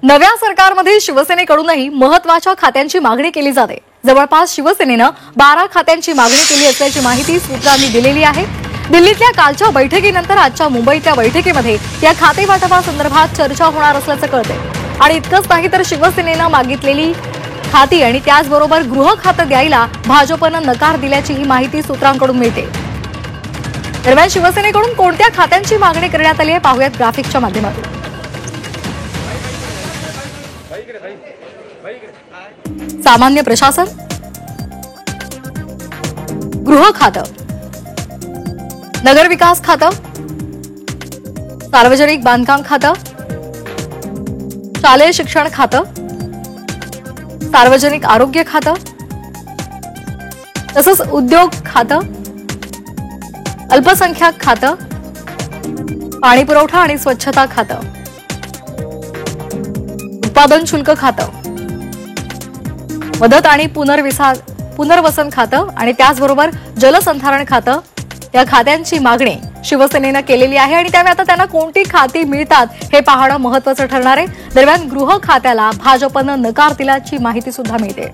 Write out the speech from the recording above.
नव्या सरकारमध्ये शिवसेनेकडूनही महत्त्वाच्या खात्यांची मागणी केली जाते। जवळपास शिवसेनेनं 12 खात्यांची मागणी केली असल्याची माहिती सूत्रांनी दिलेली आहे। दिल्लीतल्या कालच्या बैठकीनंतर आजच्या मुंबईतल्या बैठकीमध्ये या खाते वाटपासंदर्भात चर्चा होणार असल्याचं कळतंय। आणि इतकंच नाही तर शिवसेनेनं मागितलेली खाती आणि त्याचबरोबर गृह खातं द्यायला भाजपनं नकार दिल्याची ही माहिती सूत्रांकडून मिळते। दरम्यान शिवसेनेकडून कोणत्या खात्यांची मागणी करण्यात आली आहे पाहूयात ग्राफिकच्या माध्यमातून। सामान्य प्रशासन, गृह खातं, नगर विकास खातं, सार्वजनिक बांधकाम खातं, शालेय शिक्षण खातं, सार्वजनिक आरोग्य खातं, तसंच उद्योग खातं, अल्पसंख्याक खातं, पाणी पुरवठा आणि स्वच्छता खातं, उत्पादन शुल्क खातं, मदत आणि पुनर्वसन खातं आणि त्याचबरोबर जलसंधारण खातं या खात्यांची मागणी शिवसेनेनं केलेली आहे। आणि त्यामुळे आता त्यांना कोणती खाती मिळतात हे पाहणं महत्त्वाचं ठरणार आहे। दरम्यान गृह खात्याला भाजपनं नकार दिल्याची माहिती सुद्धा मिळते।